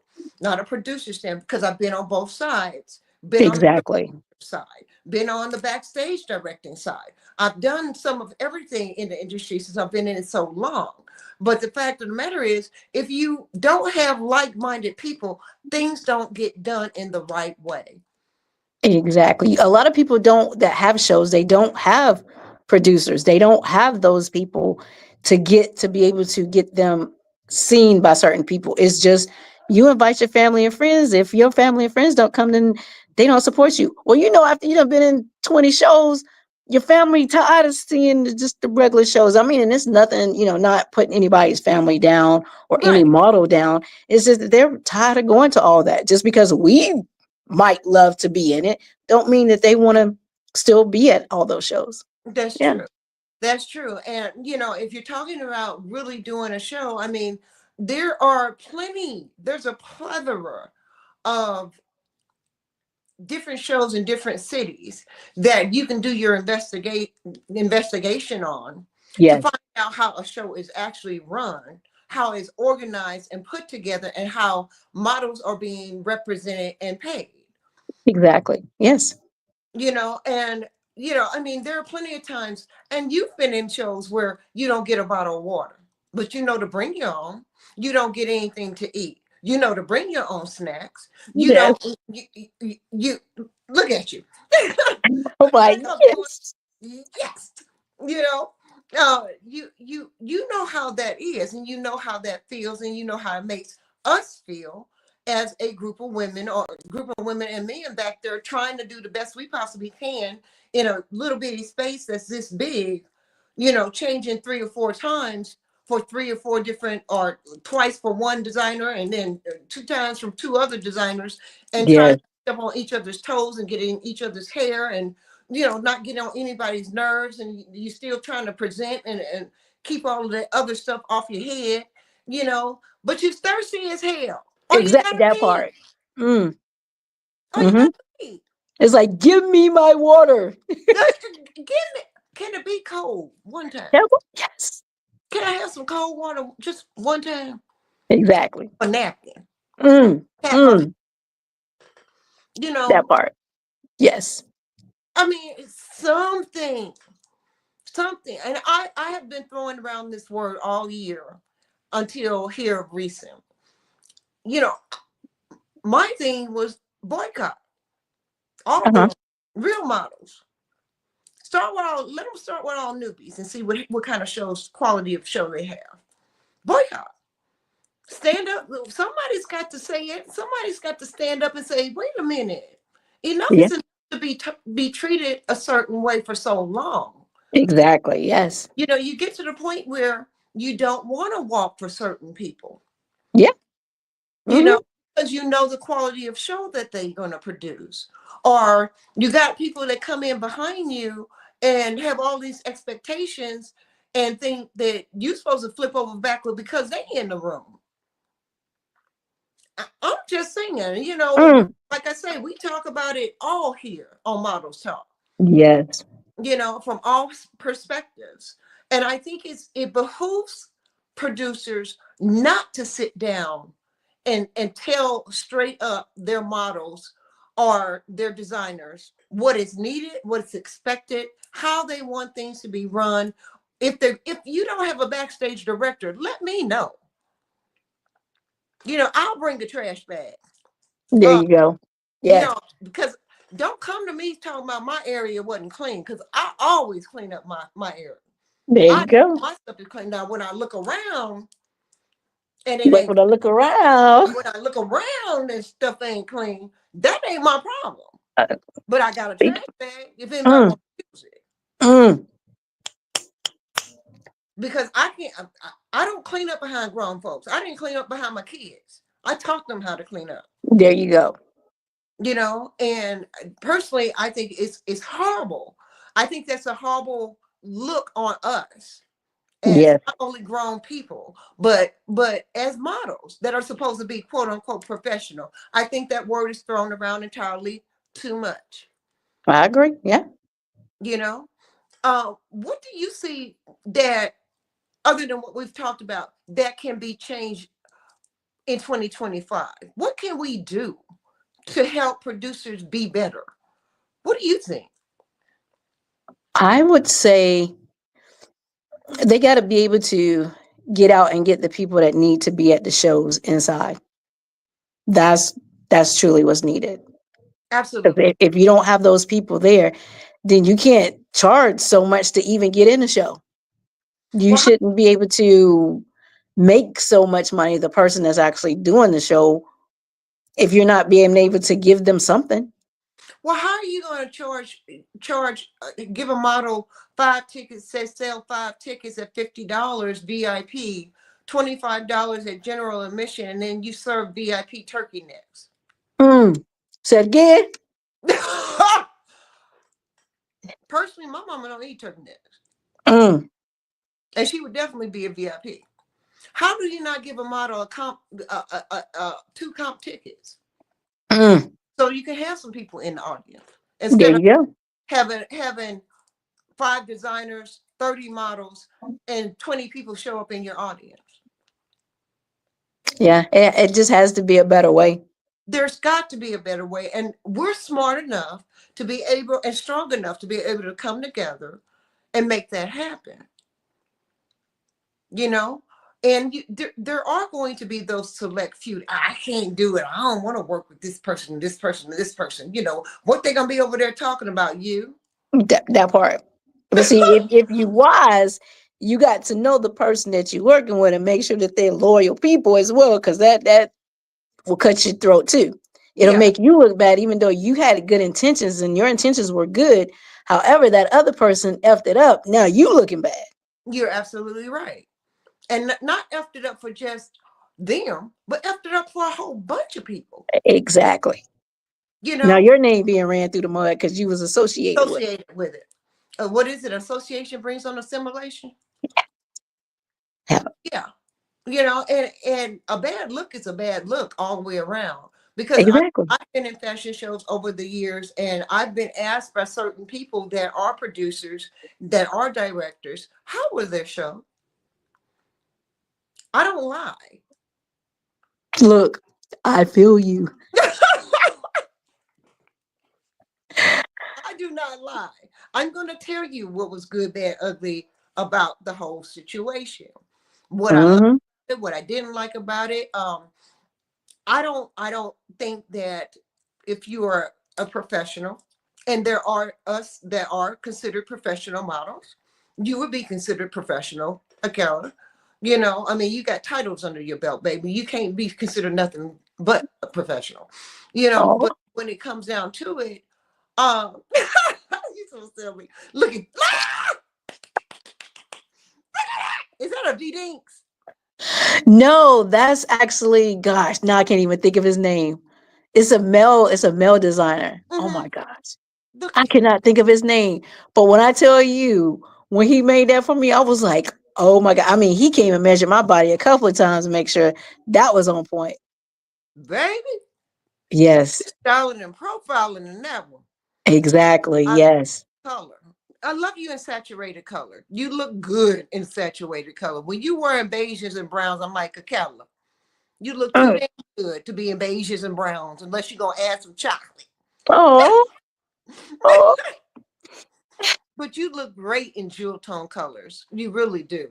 not a producer standpoint, because I've been on both sides, been on the Exactly. side, been on the backstage directing side. I've done some of everything in the industry since I've been in it so long. But the fact of the matter is, if you don't have like-minded people, things don't get done in the right way. Exactly. A lot of people don't that have shows, they don't have producers. They don't have those people to be able to get them seen by certain people. It's just you invite your family and friends. If your family and friends don't come, then they don't support you. Well, after you've been in 20 shows, your family tired of seeing just the regular shows. I mean, and it's nothing, not putting anybody's family down or any Right. model down. It's just that they're tired of going to all that. Just because we might love to be in it, don't mean that they want to still be at all those shows. That's Yeah. true. That's true. And if you're talking about really doing a show, I mean, there's a plethora of different shows in different cities that you can do your investigation on to Yes, find out how a show is actually run, how it's organized and put together, and how models are being represented and paid. exactly. Yes. And I mean, there are plenty of times, and you've been in shows where you don't get a bottle of water, but to bring your own. You don't get anything to eat. To bring your own snacks. You Yes. don't. You look at you. Oh my, Like I'm doing yes. yes. You know, you know how that is, and you know how that feels, and you know how it makes us feel as a group of women, or a group of women and men back there trying to do the best we possibly can in a little bitty space that's this big, changing 3 or 4 times for 3 or 4 different, or twice for one designer, and then 2 times from 2 other designers, and trying Yes, to step on each other's toes and get in each other's hair, and not getting on anybody's nerves, and you still trying to present and keep all of the other stuff off your head, but you're thirsty as hell. Or you exactly gotta that pee. part. Mm. Or you Hmm. gotta pee. It's like, give me my water. Give me, can it be cold one time? Yes, Can I have some cold water just one time? exactly. A napkin. Mm. Pat my, Mm. you That know, part. Yes. I mean, it's something. And I have been throwing around this word all year until here recent. You know, my thing was boycott all Uh-huh. the real models. Let them start with all newbies and see what kind of quality of show they have. Boycott. Stand up. Somebody's got to say it. Somebody's got to stand up and say, wait a minute. Enough Yeah, is enough to be treated a certain way for so long. exactly. Yes. You get to the point where you don't want to walk for certain people, Yeah. you Hmm. know, because the quality of show that they're going to produce. Or you got people that come in behind you and have all these expectations and think that you're supposed to flip over backward because they in the room. I'm just saying, Mm. like I say, we talk about it all here on Models Talk, Yes. from all perspectives. And I think it behooves producers not to sit down and tell straight up their models or their designers what is needed, what's expected, how they want things to be run. If you don't have a backstage director, let me know. I'll bring a trash bag. There you go. Yes. Because don't come to me talking about my area wasn't clean, because I always clean up my area. There I you go. my stuff is clean. Now when I look around and it But ain't when I look around, when I look around and stuff ain't clean, that ain't my problem. uh, But I got a trash bag if anybody mm, wants to use it. mm, Because I can't I don't clean up behind grown folks. I didn't clean up behind my kids. I taught them how to clean up. there you go. And personally I think it's horrible. I think that's a horrible look on us as Yes, not only grown people but as models that are supposed to be quote unquote professional. I think that word is thrown around entirely too much. I agree. Yeah. you know what do you see that, other than what we've talked about, that can be changed in 2025? What can we do to help producers be better? What do you think? I would say they got to be able to get out and get the people that need to be at the shows inside. That's that's truly what's needed. Because Absolutely. if you don't have those people there, then you can't charge so much to even get in the show. You Well, shouldn't be able to make so much money, the person that's actually doing the show, if you're not being able to give them something. how are you going to charge give a model 5 tickets, says sell 5 tickets at $50 VIP, $25 at general admission, and then you serve VIP turkey necks? Mm. Said again. Personally, my mama don't eat turkey necks, Mm. and she would definitely be a VIP. How do you not give a model two comp tickets Mm, so you can have some people in the audience there instead of you go. having 5 designers, 30 models, and 20 people show up in your audience? Yeah, it just has to be a better way. There's got to be a better way, and we're smart enough to be able and strong enough to be able to come together and make that happen. You know, and there are going to be those select few. I can't do it. I don't want to work with this person, this person, this person. You know what they're gonna be over there talking about you. That part. But see, if you wise, you got to know the person that you're working with and make sure that they're loyal people as well, because that will cut your throat too. It'll Yeah, make you look bad, even though you had good intentions and your intentions were good. However, that other person effed it up. Now you looking bad. you're absolutely right, and not effed it up for just them, but effed it up for a whole bunch of people. Exactly. You Now know, your name being ran through the mud because you was associated with associated with it. What is it? Association brings on assimilation. it. Yeah, you know, and a bad look is a bad look all the way around, because Exactly. I've been in fashion shows over the years, and I've been asked by certain people that are producers, that are directors, how was their show? I don't lie. Look, I feel you. I do not lie. I'm going to tell you what was good, bad, ugly about the whole situation. What I loved, Hmm. what I didn't like about it. I don't think that if you are a professional, and there are us that are considered professional models, you would be considered professional, Akella. You know, I mean, you got titles under your belt, baby. You can't be considered nothing but a professional. You know, Oh, but when it comes down to it, you so silly. Look at is that a V Dinks? no, that's actually, gosh, now I can't even think of his name. It's a male designer. Oh Mm-hmm. my gosh. Look I at him. cannot think of his name. But when I tell you, when he made that for me, I was like, oh my God. I mean, he came and measured my body a couple of times to make sure that was on point. Baby. Yes, Styling and profiling in that one. exactly. I love Yes. color. I love you in saturated color. You look good in saturated color. When you wearing beiges and browns, I'm like, Akella, you look too Mm. damn good to be in beiges and browns unless you're gonna add some chocolate. Oh, oh. But you look great in jewel tone colors. You really do.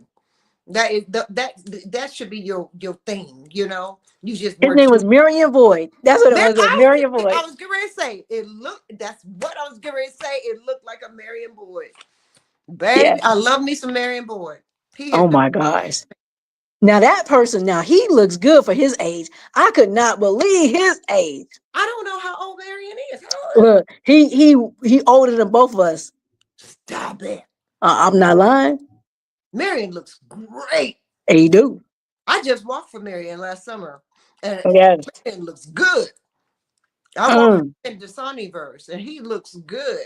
That should be your thing. You know, you just His wear name jewel. was Miriam Boyd. That's what it There, was. Miriam Boyd. I was getting ready to say it. Looked. That's what I was getting ready to say. It looked like a Marion Boyd. Yeah. Baby, I love me some Marion Boyd. He is Oh the. my gosh. Now that person, now he looks good for his age. I could not believe his age. I don't know how old Marion is. How old is Look, he older than both of us. he? Stop it. I'm not lying. Marion looks great. He do. I just walked for Marion last summer, and Yes. Marion looks good. I walked Mm. in Dasani-verse, and he looks good.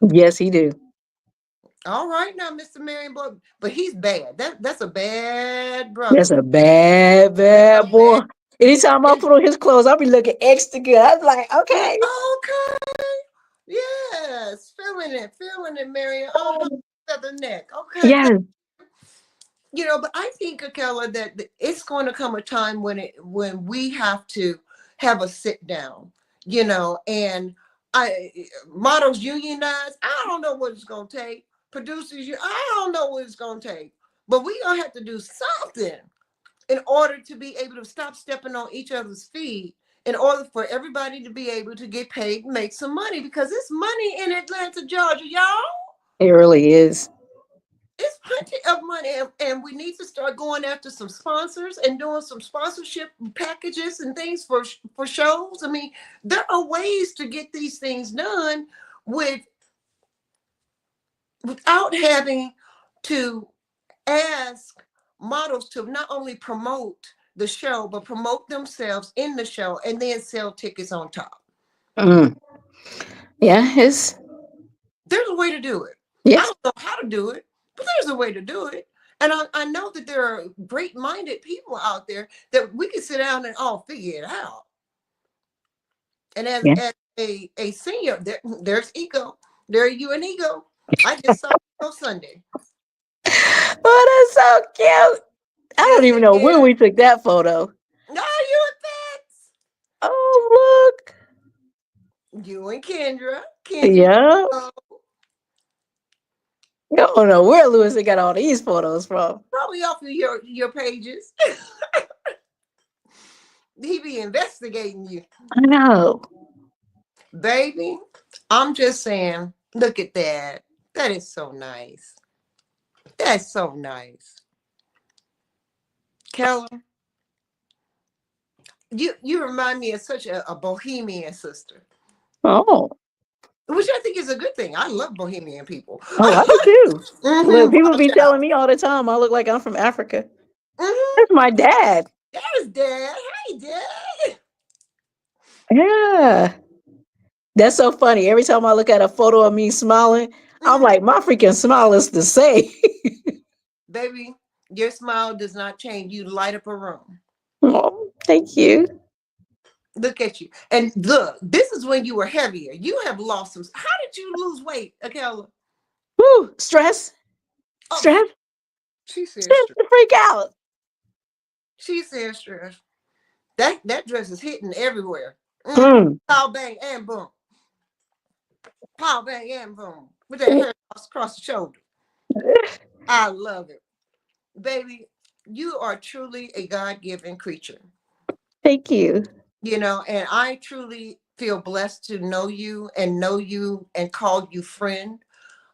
Yes, he do. All right now, Mr. Marion Boy, but he's bad. That's a bad That's brother. a bad, That's a bad boy. bad. Anytime I And put on his clothes, I'll be looking extra good. I'm like, okay. okay, yes, feeling it, Marion. Feather neck. Okay, Yes. you know, but I think, Akella, that it's going to come a time when we have to have a sit down, you know, and I models unionize. I don't know what it's going to take. Producers, I don't know what it's going to take, but we gonna have to do something in order to be able to stop stepping on each other's feet. In order for everybody to be able to get paid and make some money, because it's money in Atlanta, Georgia, y'all. It really is. It's plenty of money, and we need to start going after some sponsors and doing some sponsorship packages and things for shows. I mean, there are ways to get these things done with without having to ask models to not only promote the show but promote themselves in the show and then sell tickets on top. Mm. Yeah, it's There's a way to do it. I yes. don't know how to do it, but there's a way to do it. And I know that there are great-minded people out there that we can sit down and all figure it out. And Yeah. as a senior, there's Ego. There you and Ego. I just saw Ego Sunday. Oh, that's so cute. I don't Yes, even it know when is. we took that photo. No, you and Oh, Fats. You and Kendra. look. Kendra. Yeah. uh, I don't know where Lewis got all these photos from. Probably off of your pages. He be investigating you. I know. Baby, I'm just saying, look at that. That is so nice. That's so nice. Keller, you remind me of such a bohemian sister. Oh. Which I think is a good thing. I love bohemian people. Oh, I do too. Look, people be Watch telling out. me all the time I look like I'm from Africa. Mm-hmm. That's my dad. There's Dad. Hey, Dad. Yeah. That's so funny. Every time I look at a photo of me smiling, I'm Mhm. like, my freaking smile is the same. Baby, your smile does not change. You light up a room. Oh, thank you. Look at you. And look, this is when you were heavier. You have lost some. How did you lose weight, Akella? Woo, stress. Oh, Stress. she said Stress stress. to freak out. She said stress. That dress is hitting everywhere. Mm-hmm. Mm. Pow, bang, and boom. Pow, bang, and boom. With that hair across the shoulder. I love it. Baby, you are truly a God-given creature. Thank you. You know, and I truly feel blessed to know you and call you friend.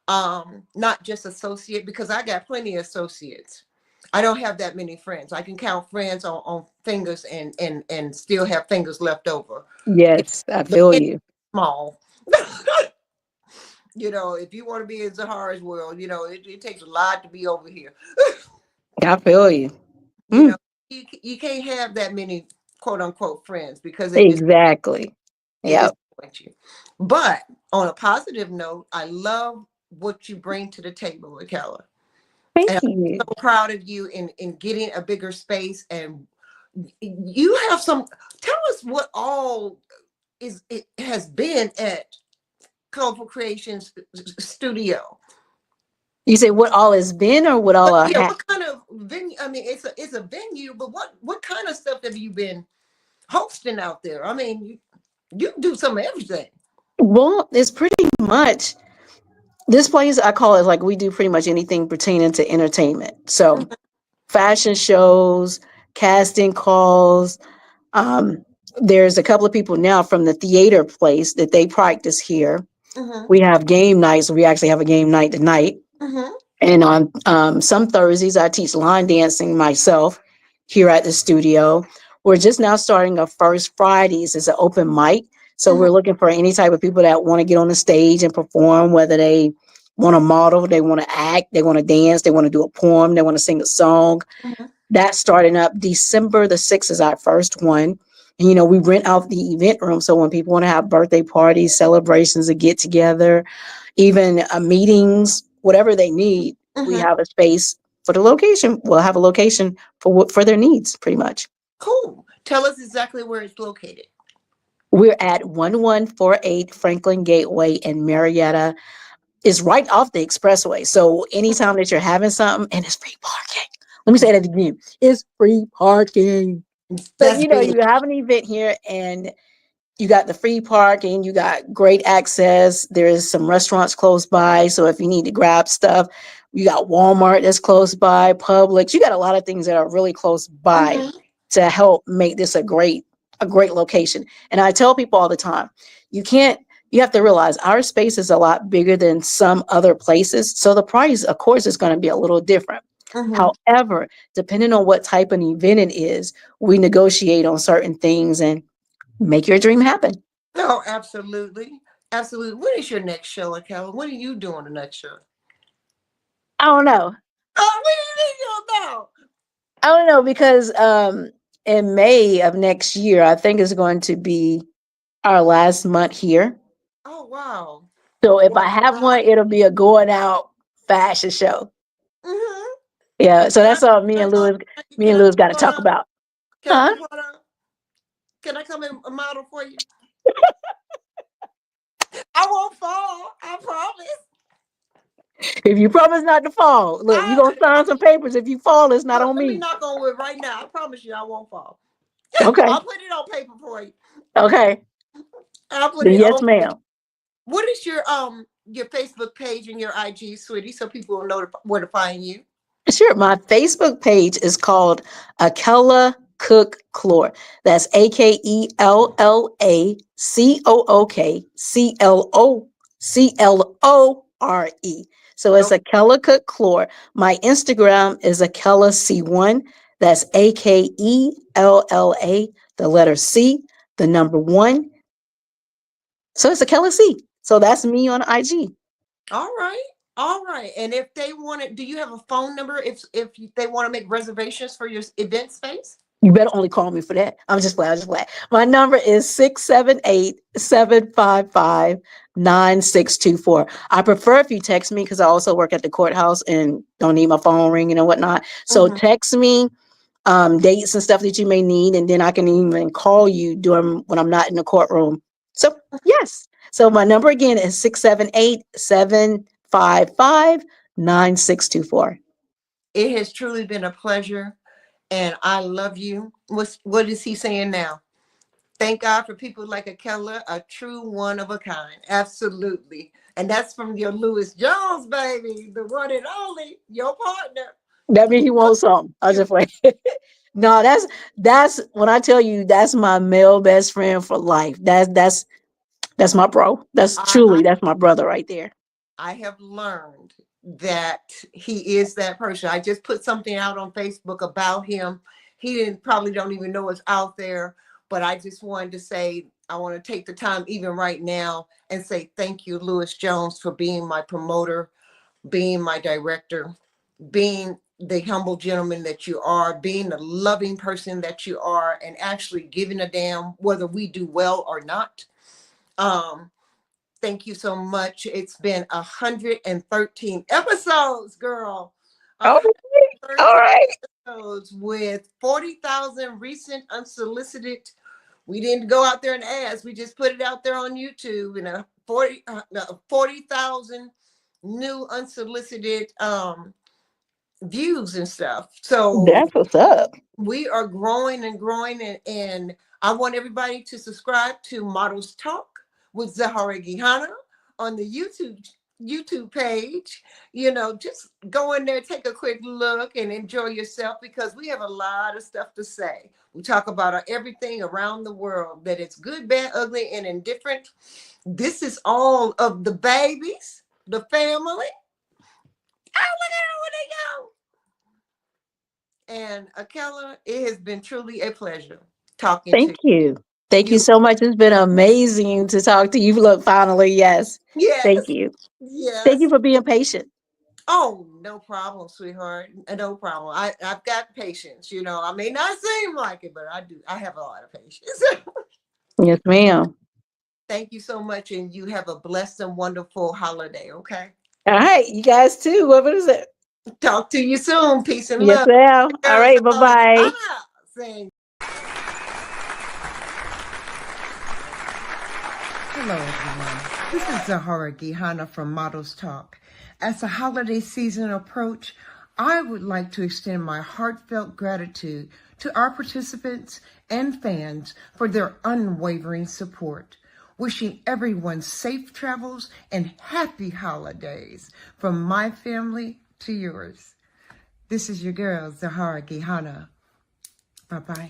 Not just associate, because I got plenty of associates. I don't have that many friends. I can count friends on fingers and still have fingers left over. Yes, I But feel it's you. small. You know, if you want to be in Zahara's world, you know, it takes a lot to be over here. I feel you. You Mm. know, you can't have that many quote unquote friends because Exactly. it Yep. disappoints you. But on a positive note, I love what you bring to the table, Akella. Thank And I'm you. so proud of you in getting a bigger space. And you have some, tell us what all it has been at Colorful Creations Studio. You say what all has been or what all But I yeah, have? what kind of venue? I mean, it's a venue, but what kind of stuff have you been hosting out there? I mean, you do some of everything. Well, it's pretty much this place. I call it like we do pretty much anything pertaining to entertainment. So fashion shows, casting calls. Um, there's a couple of people now from the theater place that they practice here. Mm-hmm. We have game nights. We actually have a game night tonight. Mm-hmm. And on some Thursdays, I teach line dancing myself here at the studio. We're just now starting our first Fridays as an open mic. So Mm-hmm. we're looking for any type of people that want to get on the stage and perform, whether they want to model, they want to act, they want to dance, they want to do a poem, they want to sing a song. Mm-hmm. That's starting up December the 6th is our first one. And, you know, we rent out the event room. So when people want to have birthday parties, celebrations, a get together, even meetings, whatever they need, we Mm-hmm. have a space for the location. We'll have a location for their needs, pretty much. Cool. Tell us exactly where it's located. We're at 1148 Franklin Gateway in Marietta. It's right off the expressway. So anytime that you're having something, and it's free parking. Let me say that again. It's free parking. So, That's you know, big. you have an event here and you got the free parking, you got great access. There is some restaurants close by. So if you need to grab stuff, you got Walmart that's close by, Publix. You got a lot of things that are really close by Mm-hmm. to help make this a great location. And I tell people all the time, you can't you have to realize our space is a lot bigger than some other places. So the price, of course, is going to be a little different. Mm-hmm. However, depending on what type of event it is, we negotiate on certain things and make your dream happen. No, absolutely. Absolutely. When is your next show, Akella? What are you doing the next show? I don't know. Oh, what do you know? I don't know because in May of next year, I think is going to be our last month here. Oh, wow. So if I Wow. have one, it'll be a going out fashion show. Mm-hmm. Yeah, so Can I, that's all can I Me and come Louis got to put talk on? about. Can I Huh? put on? Can I come and model for you? I won't fall. I promise. If you promise not to fall, look, you're gonna sign some papers. If you fall, it's not Look, on let me me. knock on wood right now. I promise you I won't fall. Okay. I'll put it on paper for you. Okay. I'll put Then it yes, on. ma'am. What is your Facebook page and your IG, sweetie, so people will know where to find you? Sure. My Facebook page is called Akella Cook Clore. That's AKELLACOOKCLOCLORE. So it's Nope. Akella Cook Clore. My Instagram is Akella C1. That's AKELLA, the letter C, the number 1. So it's Akella C. So that's me on IG. All right. All right. And if they want it, do you have a phone number if they want to make reservations for your event space? You better only call me for that. I'm just playing. My number is 678-755-9624. I prefer if you text me because I also work at the courthouse and don't need my phone ringing and whatnot. So text me dates and stuff that you may need, and then I can even call you when I'm not in the courtroom. So yes. So my number again is 678-755-9624. It has truly been a pleasure, and I love you. What is he saying now? Thank God for people like Akella, a true one of a kind. Absolutely. And that's from your Lewis Jones, baby, the one and only, your partner. That means he wants something. I just wait. No, that's when I tell you that's my male best friend for life. That's my bro. That's my brother right there. I have learned that he is that person. I just put something out on Facebook about him. He probably don't even know it's out there, but I just wanted to say, I want to take the time even right now and say thank you, Lewis Jones, for being my promoter, being my director, being the humble gentleman that you are, being the loving person that you are, and actually giving a damn whether we do well or not. Thank you so much. It's been 113 episodes, girl. All right. 113 All right. episodes with 40,000 recent unsolicited. We didn't go out there and ask. We just put it out there on YouTube. 40,000 new unsolicited views and stuff. So That's what's up. we are growing and growing, and I want everybody to subscribe to Models Talk with Zahara Gihana on the YouTube page. Just go in there, take a quick look, and enjoy yourself, because we have a lot of stuff to say. We talk about everything around the world, that it's good, bad, ugly, and indifferent. This is all of the babies, the family. Oh, look at where they go. And Akella, it has been truly a pleasure talking to Thank you. Thank you you. so much. It's been amazing to talk to you. Look, finally, yes. Yes, Thank you. Thank yes. you for being patient. Oh, no problem, sweetheart. No problem. I've got patience. I may not seem like it, but I do. I have a lot of patience. Yes, ma'am. Thank you so much, and you have a blessed and wonderful holiday. Okay. All right. You guys too. What is it? Talk to you soon. Peace and Yes, love. ma'am. All Girls, right. Bye-bye. saying. Hello, everyone. This is Zahara Gihana from Models Talk. As the holiday season approach, I would like to extend my heartfelt gratitude to our participants and fans for their unwavering support. Wishing everyone safe travels and happy holidays from my family to yours. This is your girl, Zahara Gihana. Bye-bye.